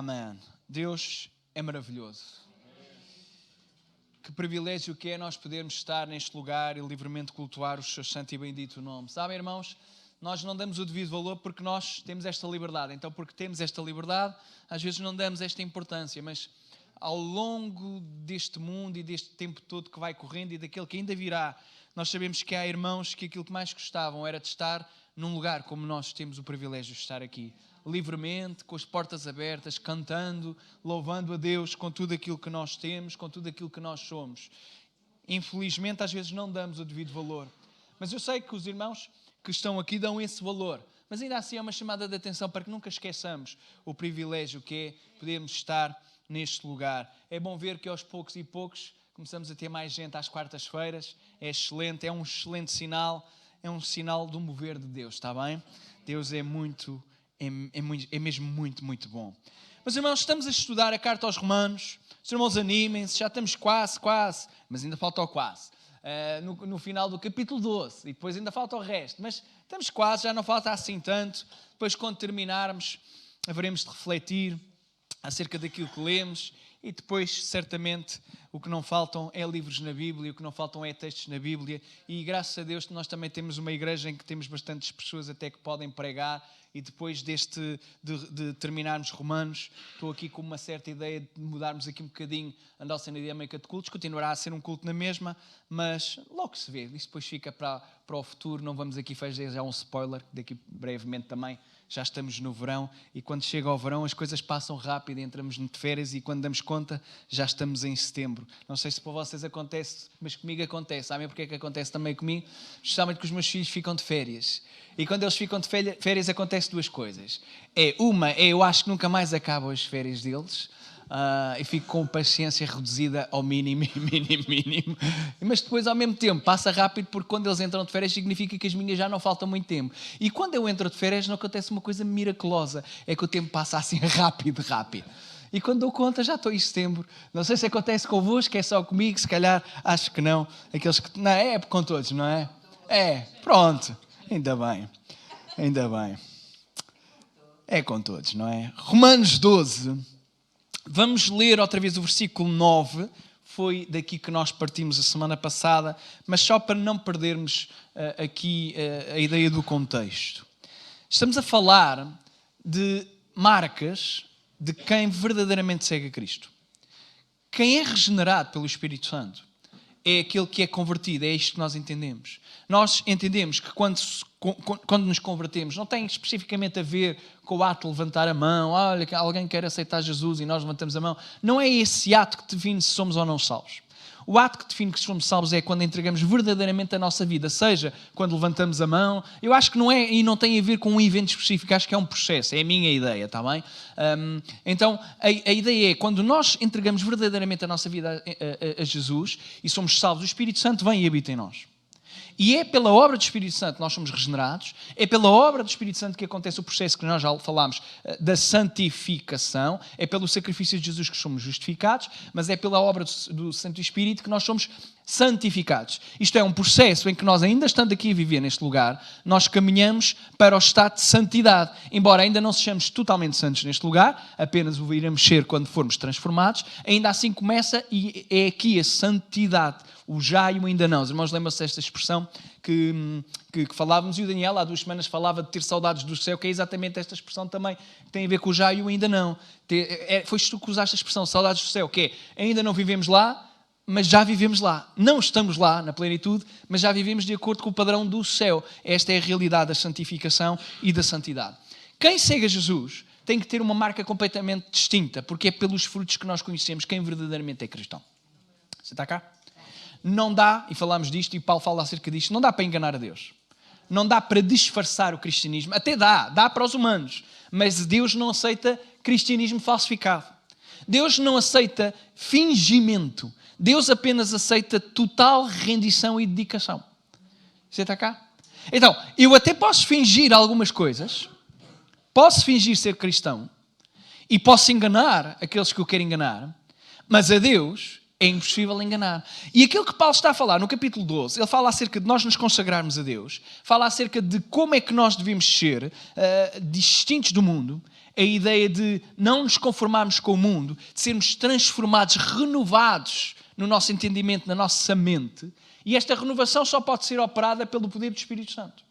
Amém. Deus é maravilhoso. Que privilégio que é nós podermos estar neste lugar e livremente cultuar o seu santo e bendito nome. Sabem, irmãos, nós não damos o devido valor porque nós temos esta liberdade. Então, porque temos esta liberdade, às vezes não damos esta importância, mas ao longo deste mundo e deste tempo todo que vai correndo e daquele que ainda virá, nós sabemos que há irmãos que aquilo que mais gostavam era de estar num lugar como nós temos o privilégio de estar aqui. Livremente, com as portas abertas, cantando, louvando a Deus com tudo aquilo que nós temos, com tudo aquilo que nós somos. Infelizmente, às vezes não damos o devido valor. Mas eu sei que os irmãos que estão aqui dão esse valor. Mas ainda assim é uma chamada de atenção para que nunca esqueçamos o privilégio que é podermos estar neste lugar. É bom ver que aos poucos e poucos começamos a ter mais gente às quartas-feiras. É excelente, é um excelente sinal. É um sinal do mover de Deus, está bem? Deus é mesmo muito bom. Mas, irmãos, estamos a estudar a carta aos Romanos. Os irmãos animem-se, já estamos quase, mas ainda falta o quase. No final do capítulo 12, e depois ainda falta o resto. Mas estamos quase, já não falta assim tanto. Depois, quando terminarmos, haveremos de refletir acerca daquilo que lemos. E depois, certamente, o que não faltam é livros na Bíblia, o que não faltam é textos na Bíblia. E graças a Deus nós também temos uma igreja em que temos bastantes pessoas até que podem pregar. E depois de terminarmos Romanos, estou aqui com uma certa ideia de mudarmos aqui um bocadinho a nossa dinâmica de cultos. Continuará a ser um culto na mesma, mas logo se vê. Isso depois fica para o futuro. Não vamos aqui fazer já um spoiler, daqui brevemente também. Já estamos no verão e quando chega ao verão as coisas passam rápido, entramos de férias e quando damos conta já estamos em setembro. Não sei se para vocês acontece, mas comigo acontece. Sabem porque é que acontece também comigo? Justamente que os meus filhos ficam de férias. E quando eles ficam de férias acontece duas coisas. Eu acho que nunca mais acabam as férias deles. E fico com paciência reduzida ao mínimo. Mas depois, ao mesmo tempo, passa rápido porque quando eles entram de férias significa que as minhas já não faltam muito tempo. E quando eu entro de férias não acontece uma coisa miraculosa. É que o tempo passa assim rápido. E quando dou conta já estou em setembro. Não sei se acontece convosco, é só comigo, se calhar acho que não. Aqueles que... Não, é com todos, não é? É, pronto. Ainda bem. É com todos, não é? Romanos 12. Vamos ler outra vez o versículo 9. Foi daqui que nós partimos a semana passada, mas só para não perdermos aqui a ideia do contexto. Estamos a falar de marcas de quem verdadeiramente segue a Cristo. Quem é regenerado pelo Espírito Santo é aquele que é convertido, é isto que nós entendemos. Nós entendemos que quando nos convertemos, não tem especificamente a ver com o ato de levantar a mão, olha, alguém quer aceitar Jesus e nós levantamos a mão. Não é esse ato que define se somos ou não salvos. O ato que define que somos salvos é quando entregamos verdadeiramente a nossa vida, seja quando levantamos a mão. Eu acho que não é e não tem a ver com um evento específico, acho que é um processo, é a minha ideia, está bem? Então, a ideia é quando nós entregamos verdadeiramente a nossa vida a Jesus e somos salvos, o Espírito Santo vem e habita em nós. E é pela obra do Espírito Santo que nós somos regenerados, é pela obra do Espírito Santo que acontece o processo que nós já falámos da santificação, é pelo sacrifício de Jesus que somos justificados, mas é pela obra do Santo Espírito que nós somos santificados. Isto é um processo em que nós, ainda estando aqui a viver neste lugar, nós caminhamos para o estado de santidade. Embora ainda não sejamos totalmente santos neste lugar, apenas o iremos ser quando formos transformados, ainda assim começa e é aqui a santidade. O já e o ainda não. Os irmãos lembram-se desta expressão que falávamos, e o Daniel há 2 semanas falava de ter saudades do céu, que é exatamente esta expressão também, que tem a ver com o já e o ainda não. Foste tu que usaste a expressão saudades do céu, que é, ainda não vivemos lá, mas já vivemos lá. Não estamos lá na plenitude, mas já vivemos de acordo com o padrão do céu. Esta é a realidade da santificação e da santidade. Quem segue a Jesus tem que ter uma marca completamente distinta, porque é pelos frutos que nós conhecemos quem verdadeiramente é cristão. Você está cá? Não dá, e falámos disto, e Paulo fala acerca disto, não dá para enganar a Deus. Não dá para disfarçar o cristianismo. Até dá para os humanos. Mas Deus não aceita cristianismo falsificado. Deus não aceita fingimento. Deus apenas aceita total rendição e dedicação. Você está cá? Então, eu até posso fingir algumas coisas, posso fingir ser cristão, e posso enganar aqueles que eu quero enganar, mas a Deus É impossível enganar. E aquilo que Paulo está a falar no capítulo 12, ele fala acerca de nós nos consagrarmos a Deus, fala acerca de como é que nós devemos ser distintos do mundo, a ideia de não nos conformarmos com o mundo, de sermos transformados, renovados no nosso entendimento, na nossa mente. E esta renovação só pode ser operada pelo poder do Espírito Santo.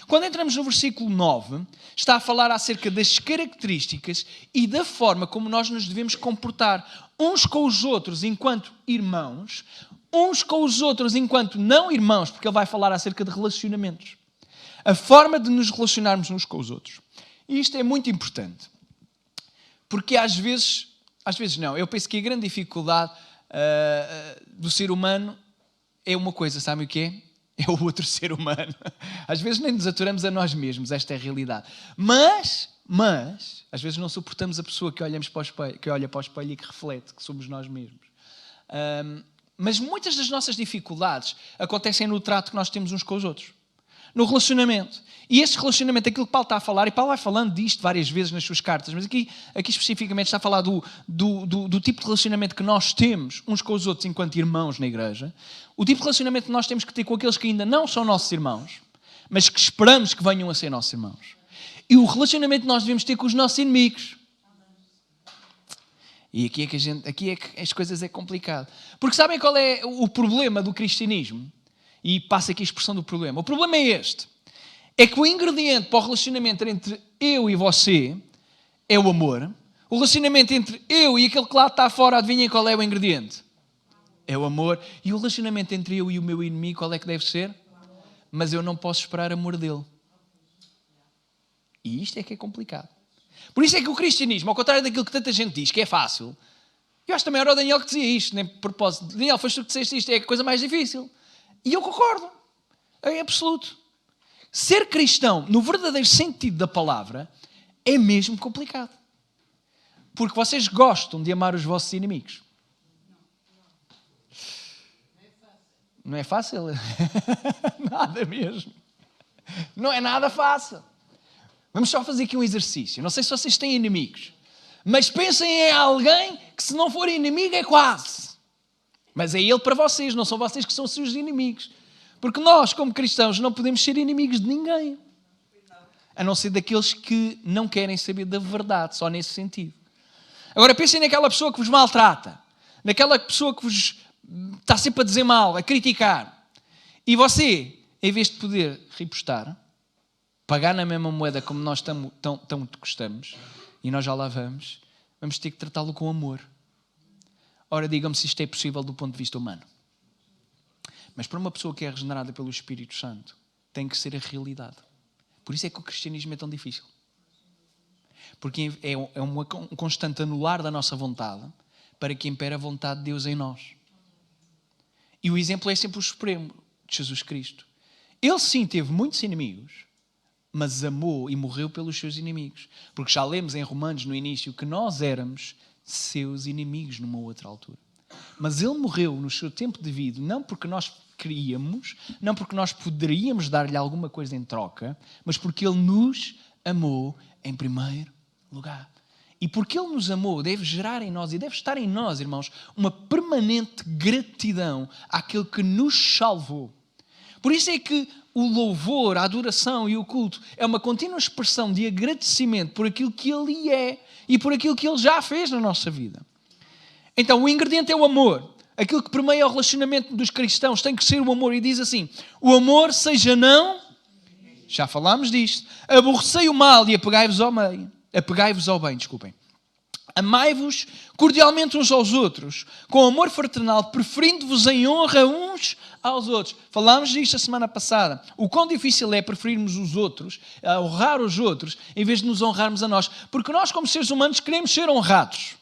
Quando entramos no versículo 9, está a falar acerca das características e da forma como nós nos devemos comportar uns com os outros enquanto irmãos, uns com os outros enquanto não irmãos, porque ele vai falar acerca de relacionamentos. A forma de nos relacionarmos uns com os outros. E isto é muito importante, porque às vezes não, eu penso que a grande dificuldade do ser humano é uma coisa, sabe o que é? É o outro ser humano. Às vezes nem nos aturamos a nós mesmos, esta é a realidade. Mas às vezes não suportamos a pessoa que olha para o espelho e que reflete que somos nós mesmos. Mas muitas das nossas dificuldades acontecem no trato que nós temos uns com os outros. No relacionamento. E este relacionamento, aquilo que Paulo está a falar, e Paulo vai falando disto várias vezes nas suas cartas, mas aqui especificamente está a falar do tipo de relacionamento que nós temos uns com os outros enquanto irmãos na igreja, o tipo de relacionamento que nós temos que ter com aqueles que ainda não são nossos irmãos, mas que esperamos que venham a ser nossos irmãos. E o relacionamento que nós devemos ter com os nossos inimigos. E aqui é que as coisas é complicado. Porque sabem qual é o problema do cristianismo? E passa aqui a expressão do problema. O problema é este. É que o ingrediente para o relacionamento entre eu e você é o amor. O relacionamento entre eu e aquele que lá está fora, adivinhem qual é o ingrediente? É o amor. E o relacionamento entre eu e o meu inimigo, qual é que deve ser? Mas eu não posso esperar amor dele. E isto é que é complicado. Por isso é que o cristianismo, ao contrário daquilo que tanta gente diz, que é fácil, eu acho que também era o Daniel que dizia isto, nem por propósito. Daniel, foste tu que disseste isto, é a coisa mais difícil. E eu concordo. É absoluto. Ser cristão, no verdadeiro sentido da palavra, é mesmo complicado. Porque vocês gostam de amar os vossos inimigos. Não é fácil? Nada mesmo. Não é nada fácil. Vamos só fazer aqui um exercício. Não sei se vocês têm inimigos, mas pensem em alguém que, se não for inimigo, é quase. Mas é ele para vocês, não são vocês que são os seus inimigos. Porque nós, como cristãos, não podemos ser inimigos de ninguém. A não ser daqueles que não querem saber da verdade, só nesse sentido. Agora pensem naquela pessoa que vos maltrata, naquela pessoa que vos está sempre a dizer mal, a criticar. E você, em vez de poder repostar, pagar na mesma moeda como nós tão gostamos, e nós já lá vamos ter que tratá-lo com amor. Ora, digam-me se isto é possível do ponto de vista humano. Mas para uma pessoa que é regenerada pelo Espírito Santo, tem que ser a realidade. Por isso é que o cristianismo é tão difícil. Porque é um constante anular da nossa vontade para que impere a vontade de Deus em nós. E o exemplo é sempre o Supremo, de Jesus Cristo. Ele sim teve muitos inimigos, mas amou e morreu pelos seus inimigos. Porque já lemos em Romanos no início que nós éramos seus inimigos numa outra altura. Mas ele morreu no seu tempo devido, não porque nós queríamos, não porque nós poderíamos dar-lhe alguma coisa em troca, mas porque ele nos amou em primeiro lugar. E porque ele nos amou, deve gerar em nós e deve estar em nós, irmãos, uma permanente gratidão àquele que nos salvou. Por isso é que o louvor, a adoração e o culto é uma contínua expressão de agradecimento por aquilo que ele é e por aquilo que ele já fez na nossa vida. Então, o ingrediente é o amor. Aquilo que permeia o relacionamento dos cristãos tem que ser o amor. E diz assim, o amor seja não... Já falámos disto. Aborrecei o mal e apegai-vos ao bem. Amai-vos cordialmente uns aos outros, com amor fraternal, preferindo-vos em honra uns aos outros. Falámos disto a semana passada. O quão difícil é preferirmos os outros, honrar os outros, em vez de nos honrarmos a nós. Porque nós, como seres humanos, queremos ser honrados.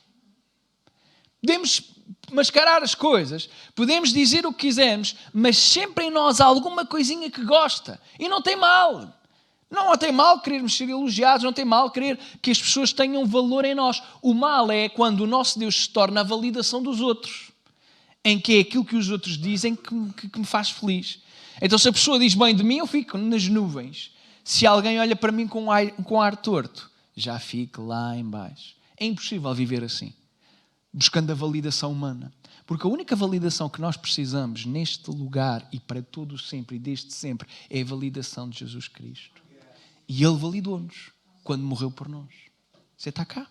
Podemos mascarar as coisas, podemos dizer o que quisermos, mas sempre em nós há alguma coisinha que gosta. E não tem mal. Não tem mal querermos ser elogiados, não tem mal querer que as pessoas tenham valor em nós. O mal é quando o nosso Deus se torna a validação dos outros, em que é aquilo que os outros dizem que me faz feliz. Então, se a pessoa diz bem de mim, eu fico nas nuvens. Se alguém olha para mim com ar torto, já fico lá em baixo. É impossível viver assim, buscando a validação humana. Porque a única validação que nós precisamos neste lugar e para todo sempre e desde sempre é a validação de Jesus Cristo. E Ele validou-nos quando morreu por nós. Você está cá?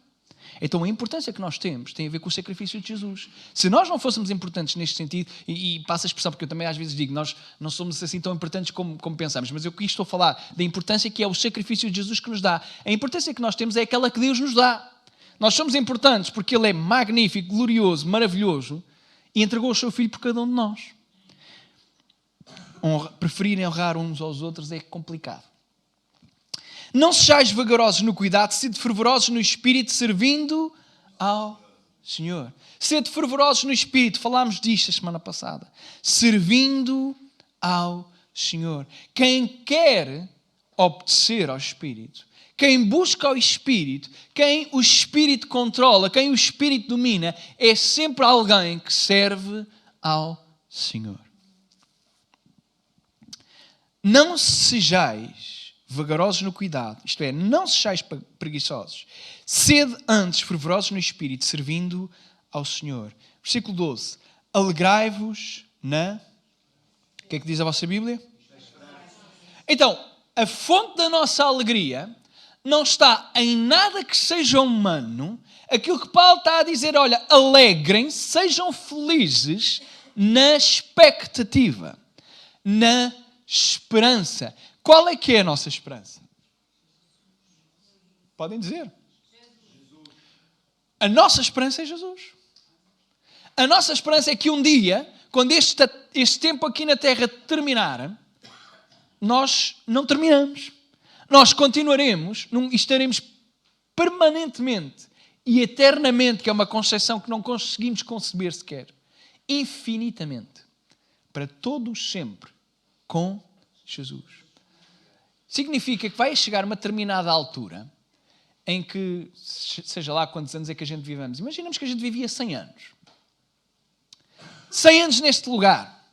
Então a importância que nós temos tem a ver com o sacrifício de Jesus. Se nós não fôssemos importantes neste sentido, e passo a expressão porque eu também às vezes digo, nós não somos assim tão importantes como pensamos, mas eu aqui estou a falar da importância que é o sacrifício de Jesus que nos dá. A importância que nós temos é aquela que Deus nos dá. Nós somos importantes porque Ele é magnífico, glorioso, maravilhoso e entregou o seu Filho por cada um de nós. Preferirem honrar uns aos outros é complicado. Não sejais vagarosos no cuidado, sede fervorosos no Espírito, servindo ao Senhor. Sede fervorosos no Espírito, falámos disto a semana passada. Servindo ao Senhor. Quem quer obedecer ao Espírito, quem busca o Espírito, quem o Espírito controla, quem o Espírito domina, é sempre alguém que serve ao Senhor. Não sejais vagarosos no cuidado, isto é, não sejais preguiçosos. Sede antes fervorosos no Espírito, servindo ao Senhor. Versículo 12. Alegrai-vos na... O que é que diz a vossa Bíblia? Então, a fonte da nossa alegria não está em nada que seja humano. Aquilo que Paulo está a dizer, olha, alegrem-se, sejam felizes na expectativa, na esperança. Qual é que é a nossa esperança? Podem dizer. A nossa esperança é Jesus. A nossa esperança é que um dia, quando este tempo aqui na Terra terminar, nós não terminamos. Nós continuaremos e estaremos permanentemente e eternamente, que é uma concepção que não conseguimos conceber sequer, infinitamente, para todos sempre, com Jesus. Significa que vai chegar uma determinada altura em que, seja lá quantos anos é que a gente vivemos, imaginamos que a gente vivia 100 anos. 100 anos neste lugar.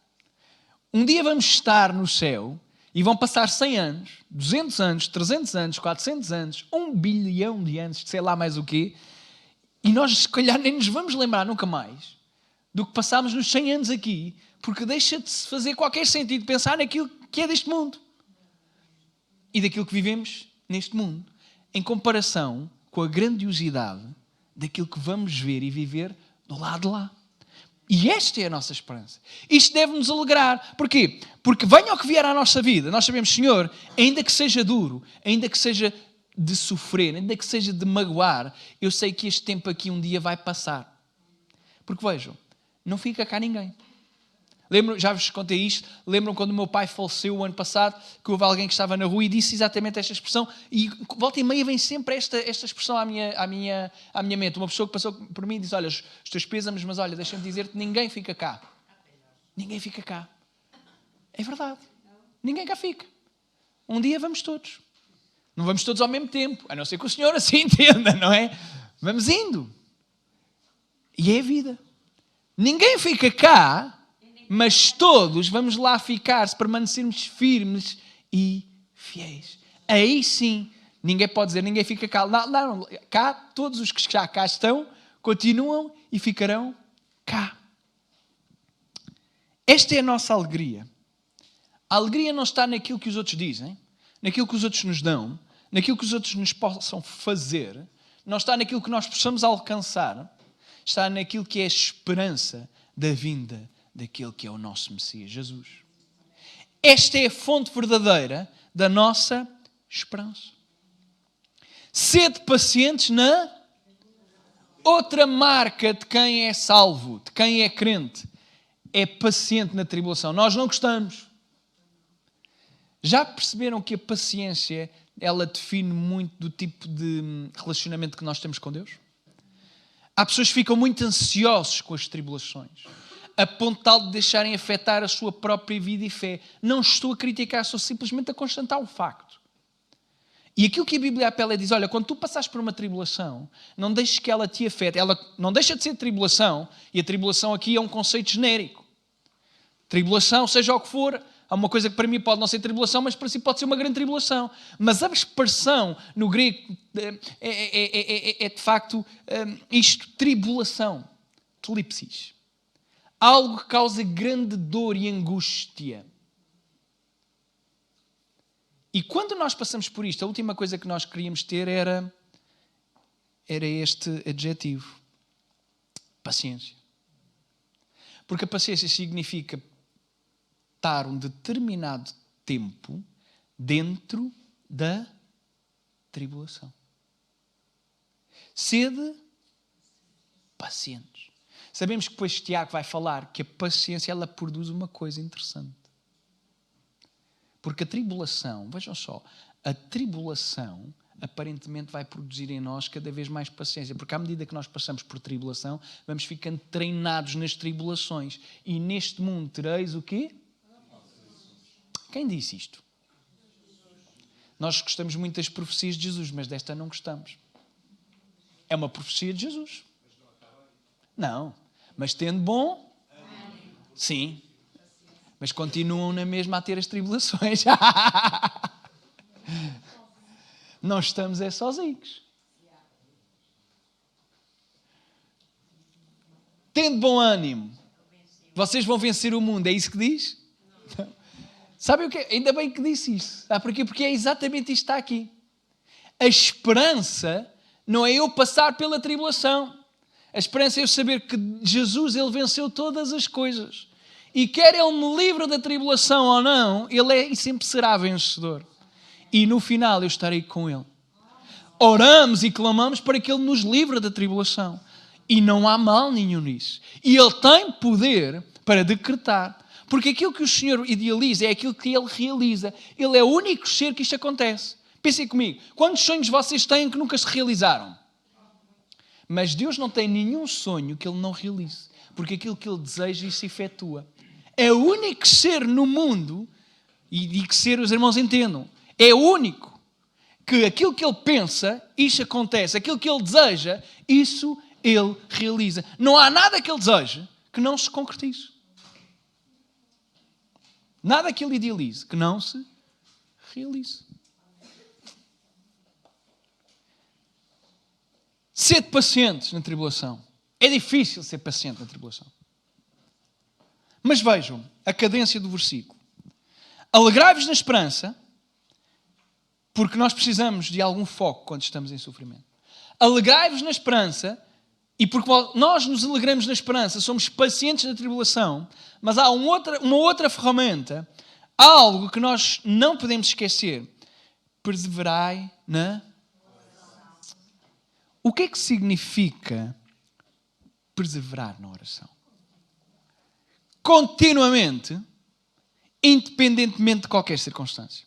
Um dia vamos estar no céu e vão passar 100 anos, 200 anos, 300 anos, 400 anos, 1 bilhão de anos, sei lá mais o quê, e nós se calhar nem nos vamos lembrar nunca mais do que passámos nos 100 anos aqui, porque deixa de se fazer qualquer sentido pensar naquilo que é deste mundo e daquilo que vivemos neste mundo, em comparação com a grandiosidade daquilo que vamos ver e viver do lado de lá. E esta é a nossa esperança. Isto deve-nos alegrar. Porquê? Porque venha o que vier à nossa vida, nós sabemos, Senhor, ainda que seja duro, ainda que seja de sofrer, ainda que seja de magoar, eu sei que este tempo aqui um dia vai passar. Porque vejam, não fica cá ninguém. Lembro, já vos contei isto, lembram quando o meu pai faleceu o ano passado, que houve alguém que estava na rua e disse exatamente esta expressão, e volta e meia vem sempre esta expressão à minha mente. Uma pessoa que passou por mim e disse, olha, os teus pêsames, mas olha, deixa-me dizer-te, ninguém fica cá. Ninguém fica cá. É verdade. Ninguém cá fica. Um dia vamos todos. Não vamos todos ao mesmo tempo, a não ser que o Senhor assim entenda, não é? Vamos indo. E é a vida. Ninguém fica cá, mas todos vamos lá ficar se permanecermos firmes e fiéis. Aí sim, ninguém pode dizer, ninguém fica cá. Não, cá, todos os que já cá estão, continuam e ficarão cá. Esta é a nossa alegria. A alegria não está naquilo que os outros dizem, naquilo que os outros nos dão, naquilo que os outros nos possam fazer, não está naquilo que nós possamos alcançar, está naquilo que é a esperança da vinda daquele que é o nosso Messias, Jesus. Esta é a fonte verdadeira da nossa esperança. Sede pacientes na outra marca de quem é salvo, de quem é crente, é paciente na tribulação. Nós não gostamos. Já perceberam que a paciência, ela define muito do tipo de relacionamento que nós temos com Deus? Há pessoas que ficam muito ansiosos com as tribulações, a ponto tal de deixarem afetar a sua própria vida e fé. Não estou a criticar, estou simplesmente a constatar o facto. E aquilo que a Bíblia apela é diz, olha, quando tu passares por uma tribulação, não deixes que ela te afete. Ela não deixa de ser tribulação, e a tribulação aqui é um conceito genérico. Tribulação, seja o que for, há uma coisa que para mim pode não ser tribulação, mas para si pode ser uma grande tribulação. Mas a expressão no grego é de facto isto, tribulação, tlipsis. algo que causa grande dor e angústia. E quando nós passamos por isto, a última coisa que nós queríamos ter era este adjetivo: paciência. Porque a paciência significa estar um determinado tempo dentro da tribulação. Sede pacientes. Sabemos que depois Tiago vai falar que a paciência ela produz uma coisa interessante. Porque a tribulação, vejam só, a tribulação aparentemente vai produzir em nós cada vez mais paciência. Porque à medida que nós passamos por tribulação, vamos ficando treinados nas tribulações. E neste mundo tereis o quê? Quem disse isto? Nós gostamos muito das profecias de Jesus, mas desta não gostamos. É uma profecia de Jesus. Não. Mas tendo bom? Sim. Mas continuam na mesma a ter as tribulações. Não estamos sozinhos. Tendo bom ânimo. Vocês vão vencer o mundo. É isso que diz? Não. Sabe o que? Ainda bem que disse isso. Sabe porquê? Porque é exatamente isto que está aqui. A esperança não é eu passar pela tribulação. A esperança é eu saber que Jesus, Ele venceu todas as coisas. E quer Ele me livre da tribulação ou não, Ele é e sempre será vencedor. E no final eu estarei com Ele. Oramos e clamamos para que Ele nos livre da tribulação. E não há mal nenhum nisso. E Ele tem poder para decretar. Porque aquilo que o Senhor idealiza é aquilo que Ele realiza. Ele é o único ser que isto acontece. Pensem comigo. Quantos sonhos vocês têm que nunca se realizaram? Mas Deus não tem nenhum sonho que Ele não realize. Porque aquilo que Ele deseja, isso se efetua. É o único ser no mundo, e que ser os irmãos entendam, é o único que aquilo que Ele pensa, isso acontece. Aquilo que Ele deseja, isso Ele realiza. Não há nada que Ele deseje que não se concretize. Nada que Ele idealize que não se realize. Sede pacientes na tribulação. É difícil ser paciente na tribulação. Mas vejam a cadência do versículo. Alegrai-vos na esperança, porque nós precisamos de algum foco quando estamos em sofrimento. Alegrai-vos na esperança, e porque nós nos alegramos na esperança, somos pacientes na tribulação, mas há uma outra ferramenta, há algo que nós não podemos esquecer. Perseverai na... O que é que significa perseverar na oração? Continuamente, independentemente de qualquer circunstância.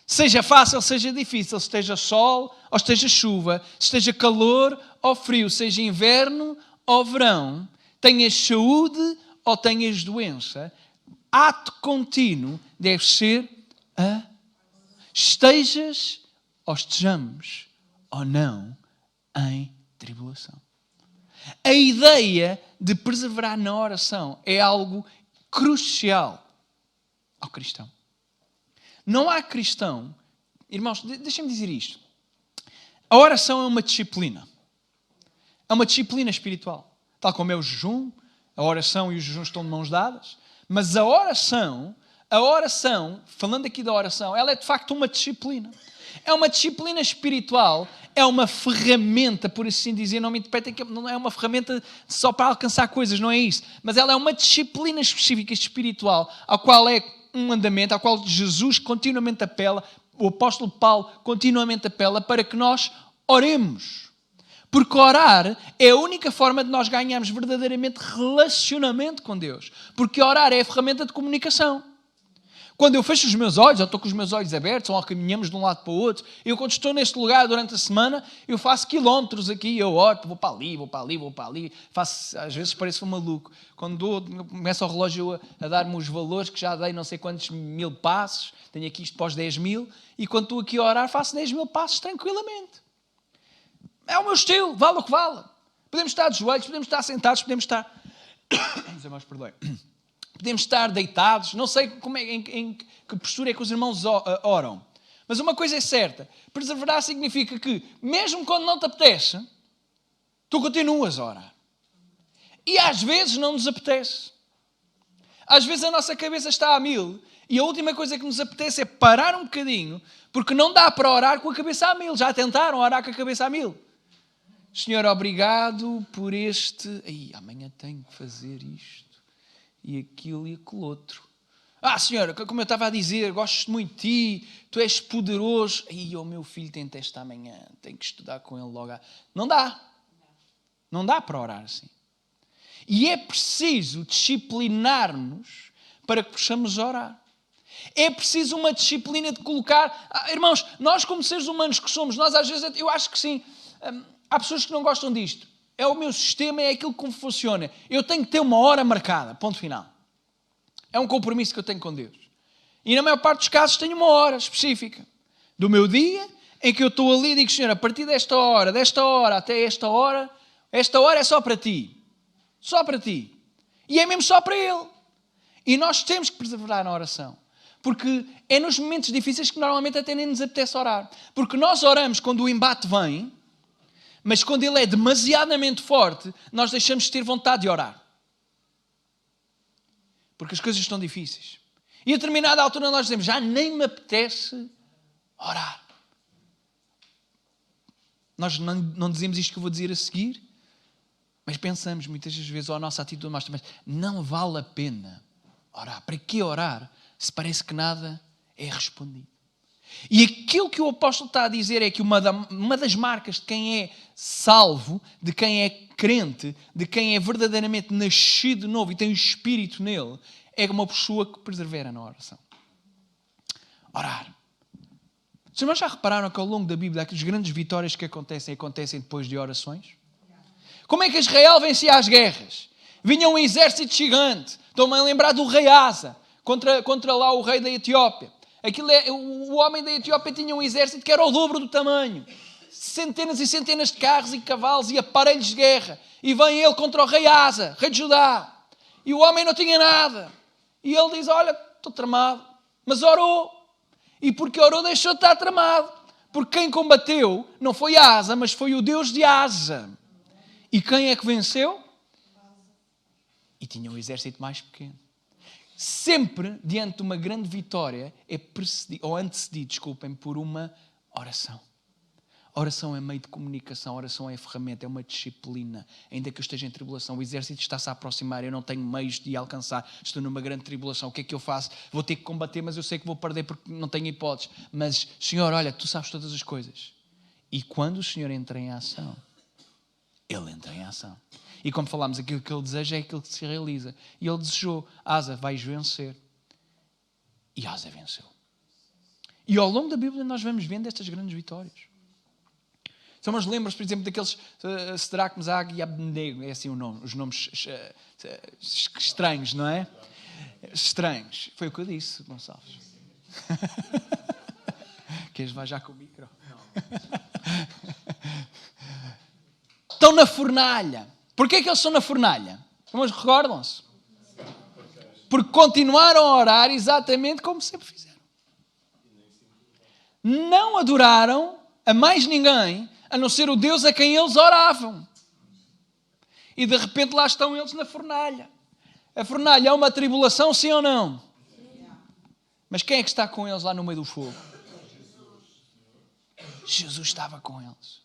Seja fácil, seja difícil, esteja sol ou esteja chuva, esteja calor ou frio, seja inverno ou verão, tenhas saúde ou tenhas doença, ato contínuo deve ser estejas ou estejamos ou não em tribulação. A ideia de perseverar na oração é algo crucial ao cristão. Não há cristão... Irmãos, deixem-me dizer isto. A oração é uma disciplina. É uma disciplina espiritual. Tal como é o jejum, a oração e o jejum estão de mãos dadas. Mas a oração, falando aqui da oração, ela é de facto uma disciplina. É uma disciplina espiritual, é uma ferramenta, por assim dizer, não me interpretem que não é uma ferramenta só para alcançar coisas, não é isso. Mas ela é uma disciplina específica espiritual, ao qual é um mandamento, ao qual Jesus continuamente apela, o apóstolo Paulo continuamente apela para que nós oremos. Porque orar é a única forma de nós ganharmos verdadeiramente relacionamento com Deus. Porque orar é a ferramenta de comunicação. Quando eu fecho os meus olhos, ou estou com os meus olhos abertos, ou caminhamos de um lado para o outro, eu quando estou neste lugar durante a semana, eu faço quilómetros aqui, eu oro, vou para ali, vou para ali, vou para ali, faço, às vezes pareço um maluco. Quando começa o relógio a dar-me os valores, que já dei não sei quantos 1000 passos, tenho aqui isto para os 10.000, e quando estou aqui a orar, faço 10.000 passos tranquilamente. É o meu estilo, vale o que vale. Podemos estar de joelhos, podemos estar sentados, podemos estar... Não sei mais, perdoe. Podemos estar deitados, não sei em que postura é que os irmãos oram. Mas uma coisa é certa, perseverar significa que, mesmo quando não te apetece, tu continuas a orar. E às vezes não nos apetece. Às vezes a nossa cabeça está a 1000 e a última coisa que nos apetece é parar um bocadinho, porque não dá para orar com a cabeça a 1000. Já tentaram orar com a cabeça a 1000? Senhor, obrigado por este... amanhã tenho que fazer isto e aquilo e aquele outro. Senhor, como eu estava a dizer, gosto muito de ti, tu és poderoso. O meu filho tem teste amanhã, tenho que estudar com ele logo. Não dá. Não dá para orar assim. E é preciso disciplinar-nos para que possamos orar. É preciso uma disciplina de colocar... irmãos, nós como seres humanos que somos, nós às vezes, eu acho que sim, há pessoas que não gostam disto. É o meu sistema, é aquilo como funciona. Eu tenho que ter uma hora marcada, ponto final. É um compromisso que eu tenho com Deus. E na maior parte dos casos tenho uma hora específica do meu dia em que eu estou ali e digo, Senhor, a partir desta hora até esta hora é só para ti. Só para ti. E é mesmo só para Ele. E nós temos que perseverar na oração. Porque é nos momentos difíceis que normalmente até nem nos apetece orar. Porque nós oramos quando o embate vem, mas quando ele é demasiadamente forte, nós deixamos de ter vontade de orar. Porque as coisas estão difíceis. E a determinada altura nós dizemos, já nem me apetece orar. Nós não dizemos isto que eu vou dizer a seguir, mas pensamos muitas das vezes, ou a nossa atitude mais também, não vale a pena orar. Para que orar se parece que nada é respondido? E aquilo que o apóstolo está a dizer é que uma das marcas de quem é salvo, de quem é crente, de quem é verdadeiramente nascido de novo e tem o Espírito nele, é uma pessoa que persevera na oração. Orar. Os irmãos já repararam que ao longo da Bíblia as grandes vitórias que acontecem depois de orações? Como é que Israel vencia as guerras? Vinha um exército gigante. Estou-me a lembrar do rei Asa contra lá o rei da Etiópia. O homem da Etiópia tinha um exército que era o dobro do tamanho. Centenas e centenas de carros e cavalos e aparelhos de guerra. E vem ele contra o rei Asa, rei de Judá. E o homem não tinha nada. E ele diz, olha, estou tramado. Mas orou. E porque orou deixou de estar tramado. Porque quem combateu não foi Asa, mas foi o Deus de Asa. E quem é que venceu? E tinha um exército mais pequeno. Sempre diante de uma grande vitória é antecedido, por uma oração. A oração é meio de comunicação, a oração é ferramenta, é uma disciplina. Ainda que eu esteja em tribulação, o exército está-se a aproximar, eu não tenho meios de alcançar, estou numa grande tribulação, o que é que eu faço? Vou ter que combater, mas eu sei que vou perder porque não tenho hipóteses. Mas, Senhor, olha, tu sabes todas as coisas. E quando o Senhor entra em ação, Ele entra em ação. E como falámos, aquilo que Ele deseja é aquilo que se realiza. E Ele desejou, Asa, vais vencer. E Asa venceu. E ao longo da Bíblia nós vamos vendo estas grandes vitórias. São umas lembras, por exemplo, daqueles Sadraque, Mesaque e Abednego, é assim o nome, os nomes estranhos, não é? Estranhos. Foi o que eu disse, Gonçalves. Queres vai já com o micro? Estão na fornalha. Porquê é que eles estão na fornalha? Mas recordam-se? Porque continuaram a orar exatamente como sempre fizeram. Não adoraram a mais ninguém, a não ser o Deus a quem eles oravam. E de repente lá estão eles na fornalha. A fornalha é uma tribulação, sim ou não? Mas quem é que está com eles lá no meio do fogo? Jesus estava com eles.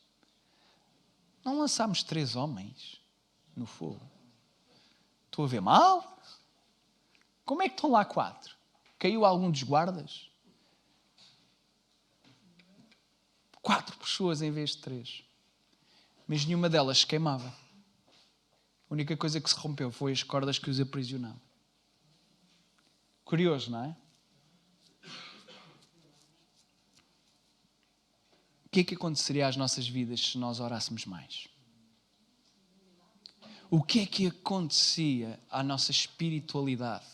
Não lançámos 3 homens no fogo? Estou a ver mal? Como é que estão lá 4? Caiu algum dos guardas? 4 pessoas em vez de 3. Mas nenhuma delas se queimava. A única coisa que se rompeu foi as cordas que os aprisionavam. Curioso, não é? O que é que aconteceria às nossas vidas se nós orássemos mais? O que é que acontecia à nossa espiritualidade,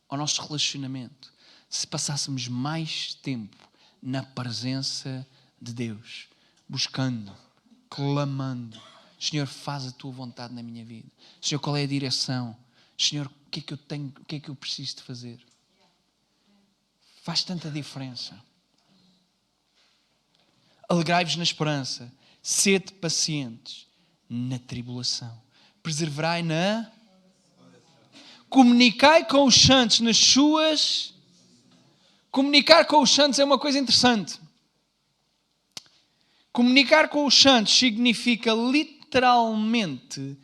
ao nosso relacionamento, se passássemos mais tempo na presença de Deus, buscando, clamando, Senhor, faz a tua vontade na minha vida. Senhor, qual é a direção? Senhor, o que é que eu tenho, o que é que eu preciso de fazer? Faz tanta diferença. Alegrai-vos na esperança, sede pacientes na tribulação, Perseverai na... Comunicai com os santos nas suas... Comunicar com os santos é uma coisa interessante. Comunicar com os santos significa literalmente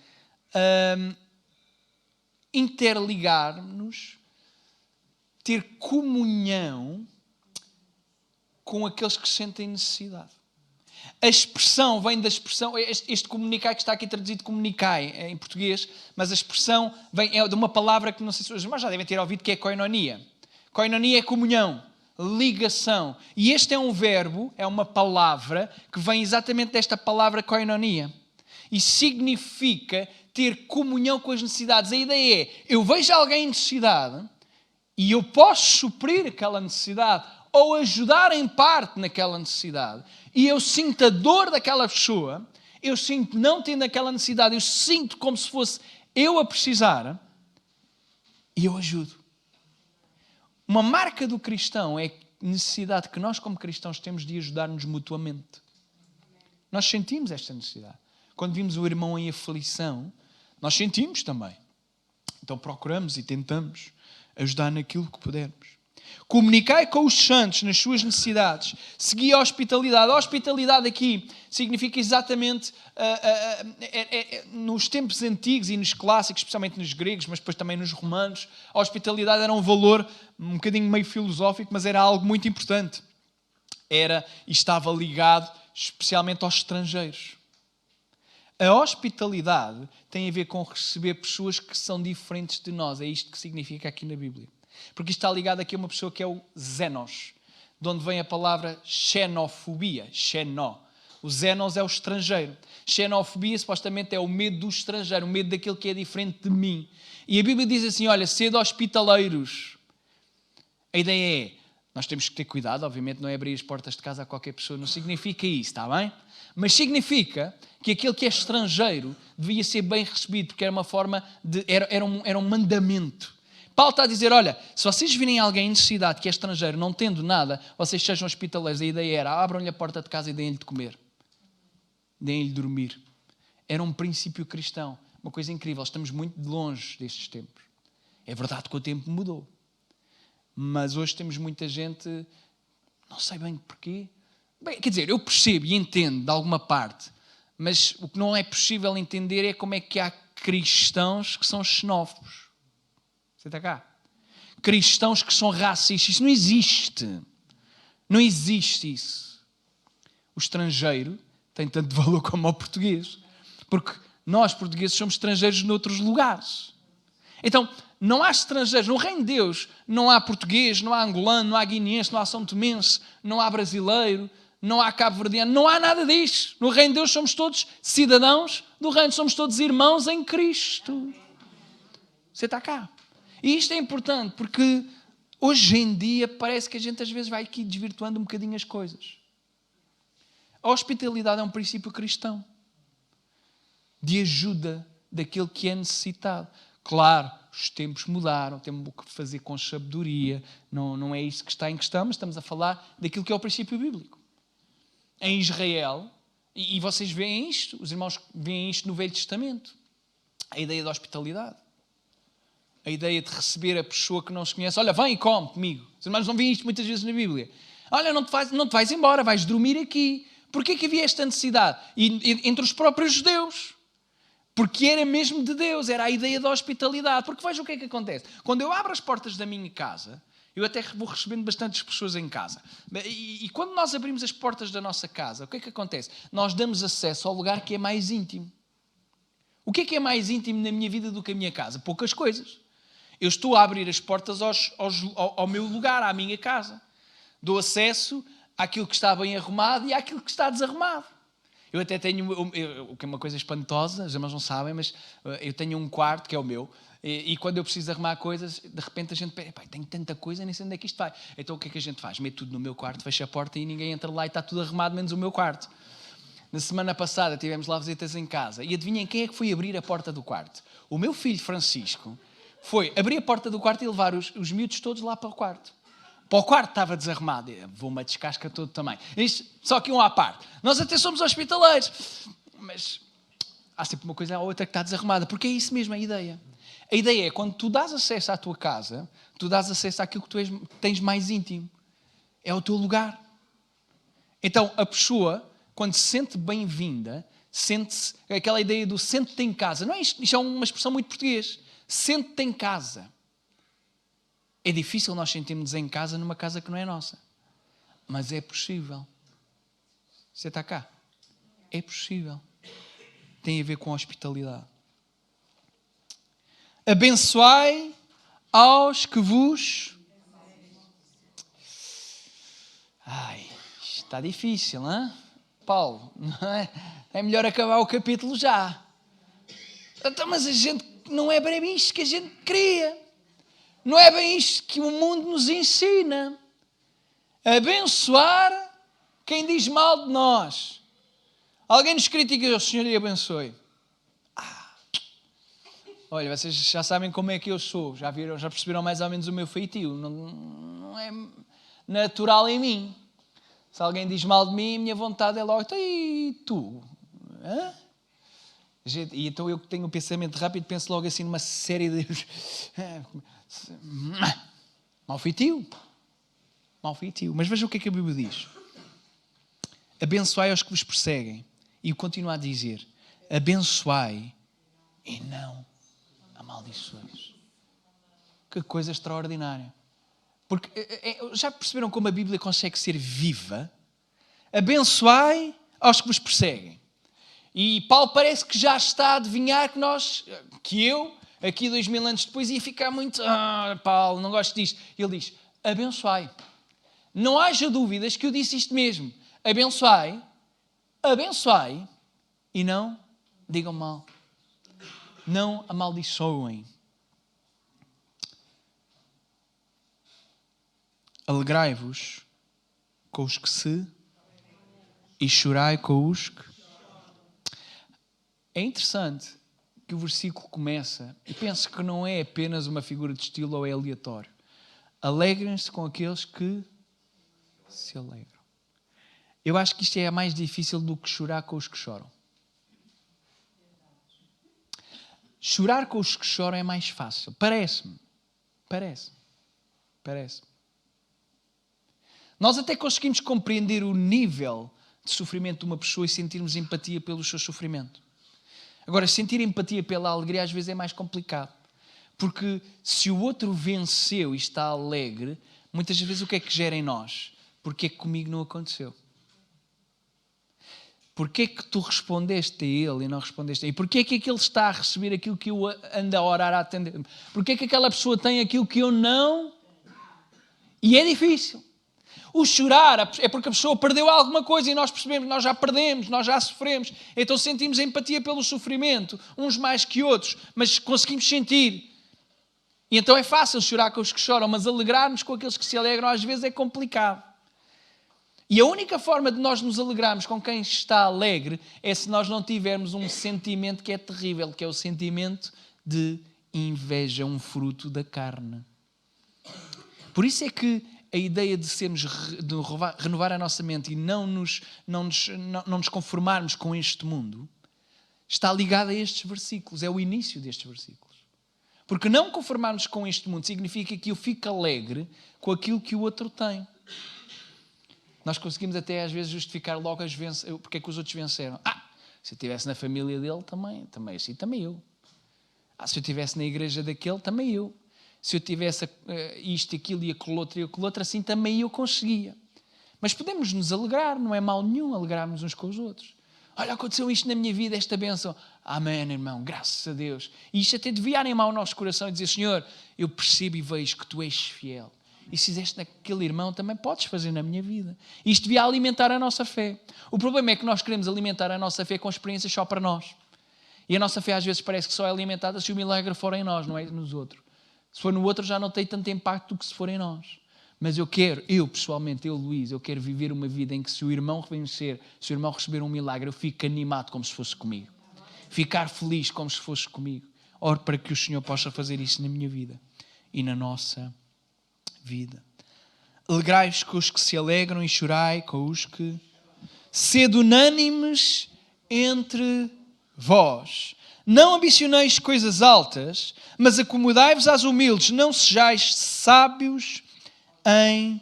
interligar-nos, ter comunhão com aqueles que sentem necessidade. A expressão vem da expressão, este comunicar que está aqui traduzido comunicai em português, mas a expressão é de uma palavra que não sei se os irmãos já devem ter ouvido, que é koinonia. Koinonia é comunhão, ligação. E este é um verbo, é uma palavra que vem exatamente desta palavra koinonia. E significa ter comunhão com as necessidades. A ideia é, eu vejo alguém em necessidade e eu posso suprir aquela necessidade ou ajudar em parte naquela necessidade. E eu sinto a dor daquela pessoa, eu sinto não tendo aquela necessidade, eu sinto como se fosse eu a precisar e eu ajudo. Uma marca do cristão é a necessidade que nós como cristãos temos de ajudar-nos mutuamente. Nós sentimos esta necessidade. Quando vimos o irmão em aflição, nós sentimos também. Então procuramos e tentamos ajudar naquilo que pudermos. Comunicai com os santos nas suas necessidades. Segui a hospitalidade. A hospitalidade aqui significa exatamente, nos tempos antigos e nos clássicos, especialmente nos gregos, mas depois também nos romanos, a hospitalidade era um valor um bocadinho meio filosófico, mas era algo muito importante. Era e estava ligado especialmente aos estrangeiros. A hospitalidade tem a ver com receber pessoas que são diferentes de nós. É isto que significa aqui na Bíblia. Porque isto está ligado aqui a uma pessoa que é o xenos, de onde vem a palavra xenofobia, xenó. O xenos é o estrangeiro. Xenofobia supostamente é o medo do estrangeiro, o medo daquele que é diferente de mim. E a Bíblia diz assim, olha, sede hospitaleiros. A ideia é, nós temos que ter cuidado, obviamente não é abrir as portas de casa a qualquer pessoa, não significa isso, está bem? Mas significa que aquele que é estrangeiro devia ser bem recebido, porque era uma forma de... Era um mandamento. Paulo está a dizer, olha, se vocês virem alguém em necessidade que é estrangeiro, não tendo nada, vocês sejam hospitaleiros. A ideia era, abram-lhe a porta de casa e deem-lhe de comer. Deem-lhe de dormir. Era um princípio cristão. Uma coisa incrível, estamos muito longe destes tempos. É verdade que o tempo mudou. Mas hoje temos muita gente, não sei bem porquê. Bem, quer dizer, eu percebo e entendo de alguma parte, mas o que não é possível entender é como é que há cristãos que são xenófobos. Você está cá? Cristãos que são racistas. Isso não existe. Não existe isso. O estrangeiro tem tanto valor como o português. Porque nós, portugueses, somos estrangeiros noutros lugares. Então, não há estrangeiros. No reino de Deus não há português, não há angolano, não há guineense, não há são tomense, não há brasileiro, não há cabo-verdiano. Não há nada disso. No reino de Deus somos todos cidadãos do reino. Somos todos irmãos em Cristo. Você está cá? E isto é importante porque hoje em dia parece que a gente às vezes vai aqui desvirtuando um bocadinho as coisas. A hospitalidade é um princípio cristão de ajuda daquele que é necessitado. Claro, os tempos mudaram, temos o que fazer com sabedoria, não é isso que está em questão, mas estamos a falar daquilo que é o princípio bíblico. Em Israel, e vocês veem isto, os irmãos veem isto no Velho Testamento, a ideia da hospitalidade. A ideia de receber a pessoa que não se conhece. Olha, vem e come comigo. Os irmãos não veem isto muitas vezes na Bíblia. Olha, não te vais embora, vais dormir aqui. Porquê que havia esta necessidade? Entre os próprios judeus. Porque era mesmo de Deus, era a ideia da hospitalidade. Porque veja o que é que acontece. Quando eu abro as portas da minha casa, eu até vou recebendo bastantes pessoas em casa. E quando nós abrimos as portas da nossa casa, o que é que acontece? Nós damos acesso ao lugar que é mais íntimo. O que é mais íntimo na minha vida do que a minha casa? Poucas coisas. Eu estou a abrir as portas ao meu lugar, à minha casa. Dou acesso àquilo que está bem arrumado e àquilo que está desarrumado. Eu até tenho, o que é uma coisa espantosa, os irmãos não sabem, mas eu tenho um quarto que é o meu, e quando eu preciso arrumar coisas, de repente a gente pensa, tenho tanta coisa, nem sei onde é que isto vai. Então o que é que a gente faz? Mete tudo no meu quarto, fecha a porta e ninguém entra lá e está tudo arrumado, menos o meu quarto. Na semana passada tivemos lá visitas em casa, e adivinhem quem é que foi abrir a porta do quarto? O meu filho Francisco foi abrir a porta do quarto e levar os miúdos todos lá para o quarto. Para o quarto estava desarrumado. Vou-me a descasca todo também. Isto, só que um à parte. Nós até somos hospitaleiros. Mas há sempre uma coisa ou outra que está desarrumada, porque é isso mesmo a ideia. A ideia é quando tu dás acesso à tua casa, tu dás acesso àquilo que tu tens mais íntimo. É o teu lugar. Então, a pessoa, quando se sente bem-vinda, sente-se, aquela ideia do sente-te em casa. Não é isto? Isto é uma expressão muito português. Sente-te em casa. É difícil nós sentirmos em casa numa casa que não é nossa. Mas é possível. Você está cá? É possível. Tem a ver com a hospitalidade. Abençoai aos que vos... Ai, isto está difícil, não é? Paulo, não é? É melhor acabar o capítulo já. Então, mas a gente não é bem isto que a gente queria. Não é bem isto que o mundo nos ensina. Abençoar quem diz mal de nós. Alguém nos critica e o Senhor lhe abençoe. Olha, vocês já sabem como é que eu sou. Já viram, já perceberam mais ou menos o meu feitio. Não é natural em mim. Se alguém diz mal de mim, a minha vontade é logo, e tu? Hã? E então eu que tenho um pensamento rápido, penso logo assim numa série de... Mau feitio. Mau feitio. Mas veja o que é que a Bíblia diz. Abençoai aos que vos perseguem. E continua a dizer, abençoai e não amaldiçoeis. Que coisa extraordinária. Porque já perceberam como a Bíblia consegue ser viva? Abençoai aos que vos perseguem. E Paulo parece que já está a adivinhar que eu, aqui 2000 anos depois, ia ficar muito... Paulo, não gosto disto. Ele diz, abençoai. Não haja dúvidas que eu disse isto mesmo. Abençoai e não digam mal. Não amaldiçoem. Alegrai-vos com os que se e chorai com os que... É interessante que o versículo começa, e penso que não é apenas uma figura de estilo ou é aleatório. Alegrem-se com aqueles que se alegram. Eu acho que isto é mais difícil do que chorar com os que choram. Chorar com os que choram é mais fácil. Parece-me. Nós até conseguimos compreender o nível de sofrimento de uma pessoa e sentirmos empatia pelo seu sofrimento. Agora, sentir empatia pela alegria às vezes é mais complicado. Porque se o outro venceu e está alegre, muitas vezes o que é que gera em nós? Porque é que comigo não aconteceu? Porquê é que tu respondeste a ele e não respondeste a ele? Porquê é que aquele está a receber aquilo que eu ando a orar a atender? Porquê é que aquela pessoa tem aquilo que eu não? E é difícil. O chorar é porque a pessoa perdeu alguma coisa e nós percebemos, nós já perdemos, nós já sofremos. Então sentimos empatia pelo sofrimento, uns mais que outros, mas conseguimos sentir. E então é fácil chorar com os que choram, mas alegrar-nos com aqueles que se alegram às vezes é complicado. E a única forma de nós nos alegrarmos com quem está alegre é se nós não tivermos um sentimento que é terrível, que é o sentimento de inveja, um fruto da carne. Por isso é que a ideia de renovar a nossa mente e não nos conformarmos com este mundo está ligada a estes versículos, é o início destes versículos. Porque não conformarmos com este mundo significa que eu fico alegre com aquilo que o outro tem. Nós conseguimos até às vezes justificar logo porque é que os outros venceram. Se eu estivesse na família dele, também assim, também eu. Se eu estivesse na igreja daquele, também eu. Se eu tivesse isto, aquilo e aquilo outro, assim também eu conseguia. Mas podemos nos alegrar, não é mal nenhum alegrarmos uns com os outros. Olha, aconteceu isto na minha vida, esta bênção. Amém, irmão, graças a Deus. E isto até devia animar o nosso coração e dizer, Senhor, eu percebo e vejo que tu és fiel. E se fizeste naquele irmão, também podes fazer na minha vida. Isto devia alimentar a nossa fé. O problema é que nós queremos alimentar a nossa fé com experiências só para nós. E a nossa fé às vezes parece que só é alimentada se o milagre for em nós, não é nos outros. Se for no outro já não tem tanto impacto do que se for em nós. Mas eu pessoalmente, Luís, eu quero viver uma vida em que se o irmão vencer, se o irmão receber um milagre, eu fico animado como se fosse comigo. Ficar feliz como se fosse comigo. Oro para que o Senhor possa fazer isso na minha vida e na nossa vida. Alegrai-vos com os que se alegram e chorai com os que... Sede unânimes entre vós. Não ambicioneis coisas altas, mas acomodai-vos às humildes. Não sejais sábios em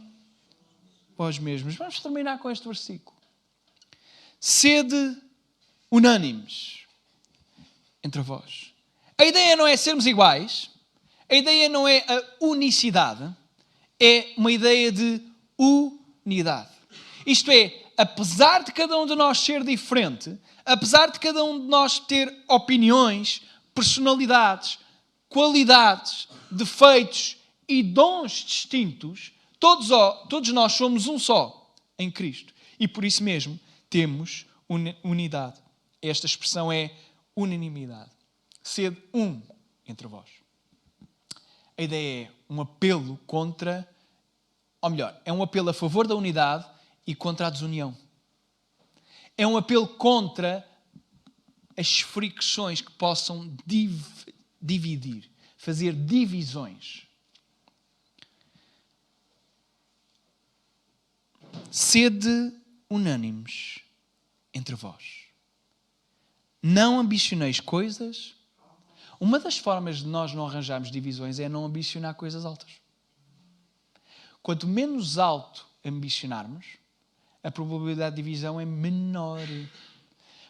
vós mesmos. Vamos terminar com este versículo. Sede unânimes entre vós. A ideia não é sermos iguais. A ideia não é a unicidade. É uma ideia de unidade. Isto é, apesar de cada um de nós ser diferente, apesar de cada um de nós ter opiniões, personalidades, qualidades, defeitos e dons distintos, todos nós somos um só em Cristo. E por isso mesmo temos unidade. Esta expressão é unanimidade. Sede um entre vós. A ideia é um apelo contra, ou melhor, é um apelo a favor da unidade e contra a desunião. É um apelo contra as fricções que possam dividir, fazer divisões. Sede unânimes entre vós. Não ambicioneis coisas. Uma das formas de nós não arranjarmos divisões é não ambicionar coisas altas. Quanto menos alto ambicionarmos, a probabilidade de divisão é menor.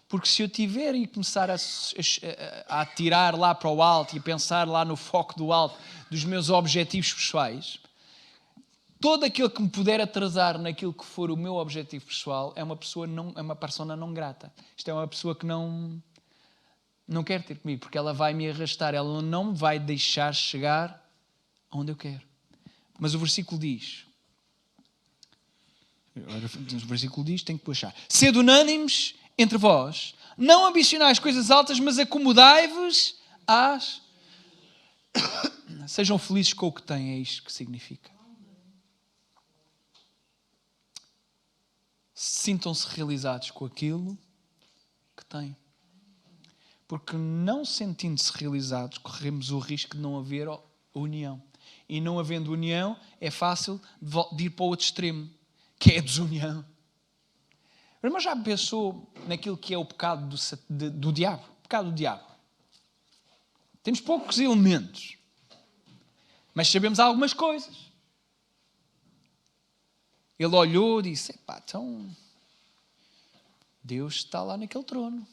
Porque se eu tiver e começar a atirar lá para o alto e a pensar lá no foco do alto dos meus objetivos pessoais, todo aquele que me puder atrasar naquilo que for o meu objetivo pessoal é uma persona não grata. Isto é uma pessoa que não quer ter comigo, porque ela vai me arrastar, ela não me vai deixar chegar onde eu quero. Mas o versículo diz, tem que puxar. Sede unânimes entre vós, não ambicionais coisas altas, mas acomodai-vos às... Sejam felizes com o que têm, é isto que significa. Sintam-se realizados com aquilo que têm. Porque não sentindo-se realizados, corremos o risco de não haver união. E não havendo união, é fácil de ir para o outro extremo, que é a desunião. Mas já pensou naquilo que é o pecado do diabo? O pecado do diabo. Temos poucos elementos, mas sabemos algumas coisas. Ele olhou e disse, então Deus está lá naquele trono.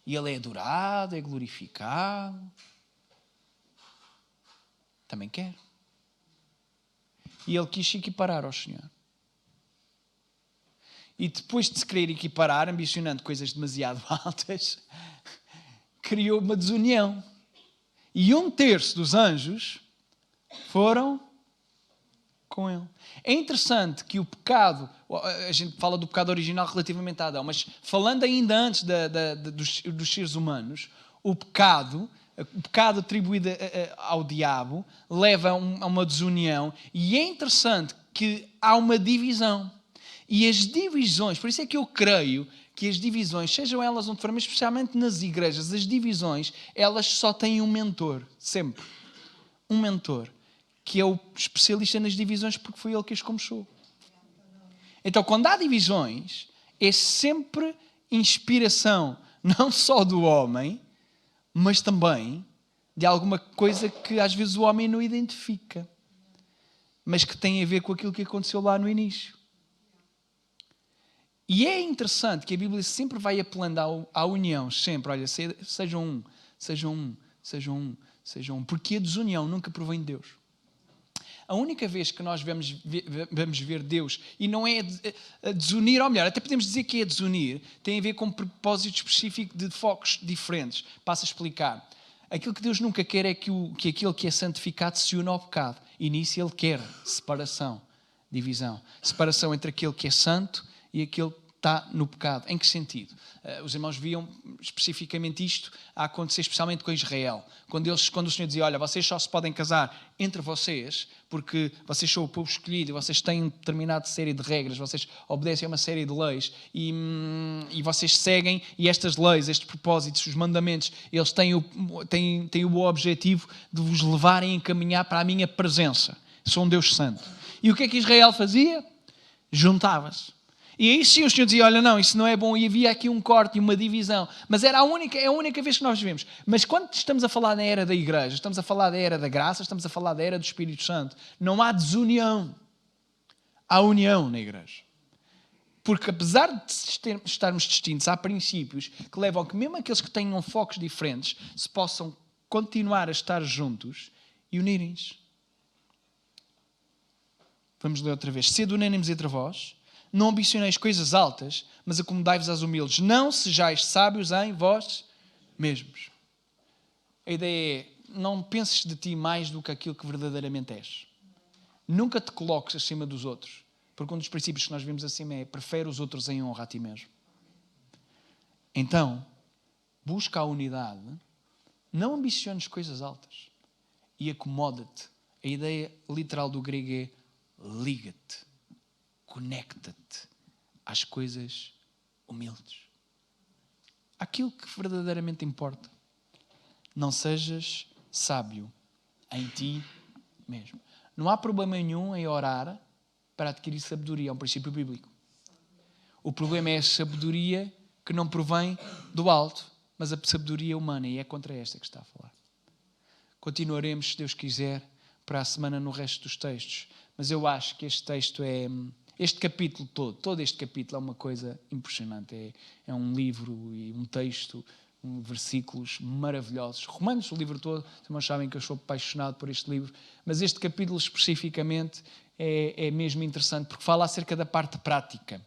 E Ele é adorado, é glorificado. Também quero. E ele quis se equiparar ao Senhor. E depois de se querer equiparar, ambicionando coisas demasiado altas, criou uma desunião. E 1/3 dos anjos foram com ele. É interessante que o pecado, a gente fala do pecado original relativamente a Adão, mas falando ainda antes dos seres humanos, o pecado atribuído ao diabo leva a uma desunião, e é interessante que há uma divisão. E as divisões, por isso é que eu creio que as divisões, sejam elas onde forem, mas especialmente nas igrejas, as divisões, elas só têm um mentor, sempre. Um mentor, que é o especialista nas divisões, porque foi ele que as começou. Então, quando há divisões, é sempre inspiração, não só do homem, mas também de alguma coisa que às vezes o homem não identifica, mas que tem a ver com aquilo que aconteceu lá no início. E é interessante que a Bíblia sempre vai apelando à união, sempre, olha, sejam um, sejam um, sejam um, sejam um, porque a desunião nunca provém de Deus. A única vez que nós vamos ver Deus, e não é a desunir, ou melhor, até podemos dizer que é desunir, tem a ver com um propósito específico de focos diferentes. Passo a explicar. Aquilo que Deus nunca quer é que aquele que é santificado se una ao pecado. E nisso Ele quer separação, divisão. Separação entre aquele que é santo e aquele que está no pecado. Em que sentido? Os irmãos viam especificamente isto a acontecer especialmente com Israel. Quando o Senhor dizia, olha, vocês só se podem casar entre vocês, porque vocês são o povo escolhido, vocês têm uma determinada série de regras, vocês obedecem a uma série de leis, e vocês seguem, e estas leis, estes propósitos, os mandamentos, eles têm o objetivo de vos levarem a encaminhar para a minha presença. Sou um Deus santo. E o que é que Israel fazia? Juntava-se. E aí sim o Senhor dizia, olha, não, isso não é bom. E havia aqui um corte e uma divisão. Mas é a única vez que nós vivemos. Mas quando estamos a falar na era da igreja, estamos a falar da era da graça, estamos a falar da era do Espírito Santo, não há desunião. Há união na igreja. Porque apesar de estarmos distintos, há princípios que levam a que mesmo aqueles que tenham focos diferentes se possam continuar a estar juntos e unirem-se. Vamos ler outra vez. Sede unânimes entre vós, não ambicioneis coisas altas, mas acomodai-vos às humildes. Não sejais sábios em vós mesmos. A ideia é, não penses de ti mais do que aquilo que verdadeiramente és. Nunca te coloques acima dos outros. Porque um dos princípios que nós vimos acima é prefere os outros em honra a ti mesmo. Então, busca a unidade, não ambiciones coisas altas e acomoda-te. A ideia literal do grego é liga-te, conecta-te às coisas humildes. Aquilo que verdadeiramente importa. Não sejas sábio em ti mesmo. Não há problema nenhum em orar para adquirir sabedoria, é um princípio bíblico. O problema é a sabedoria que não provém do alto, mas a sabedoria humana, e é contra esta que está a falar. Continuaremos, se Deus quiser, para a semana no resto dos textos, mas eu acho que este texto este capítulo todo este capítulo é uma coisa impressionante. É um livro e um texto, versículos maravilhosos. Romanos, o livro todo, vocês sabem que eu sou apaixonado por este livro, mas este capítulo especificamente é mesmo interessante, porque fala acerca da parte prática.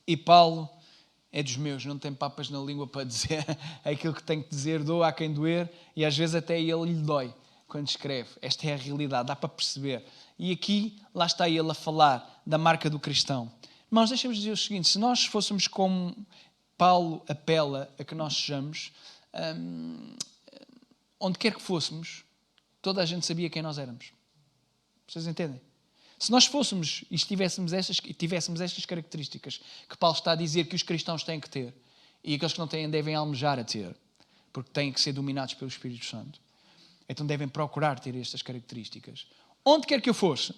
E Paulo é dos meus, não tem papas na língua para dizer aquilo que tem que dizer, doa a quem doer, e às vezes até ele lhe dói quando escreve. Esta é a realidade, dá para perceber. E aqui, lá está ele a falar da marca do cristão. Irmãos, deixa-me dizer o seguinte, se nós fôssemos como Paulo apela a que nós sejamos, onde quer que fôssemos, toda a gente sabia quem nós éramos. Vocês entendem? Se nós fôssemos e tivéssemos estas características que Paulo está a dizer que os cristãos têm que ter, e aqueles que não têm devem almejar a ter, porque têm que ser dominados pelo Espírito Santo, então devem procurar ter estas características. Onde quer que eu fosse,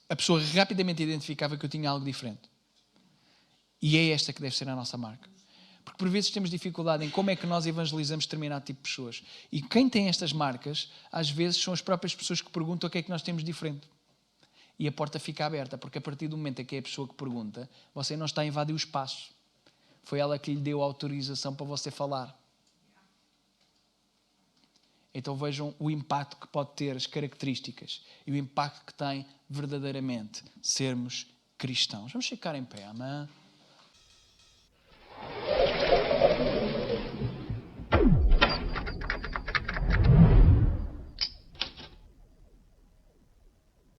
a pessoa rapidamente identificava que eu tinha algo diferente. E é esta que deve ser a nossa marca. Porque por vezes temos dificuldade em como é que nós evangelizamos determinado tipo de pessoas. E quem tem estas marcas, às vezes são as próprias pessoas que perguntam o que é que nós temos diferente. E a porta fica aberta, porque a partir do momento em que é a pessoa que pergunta, você não está a invadir o espaço. Foi ela que lhe deu a autorização para você falar. Então vejam o impacto que pode ter, as características, e o impacto que tem verdadeiramente sermos cristãos. Vamos ficar em pé, amém?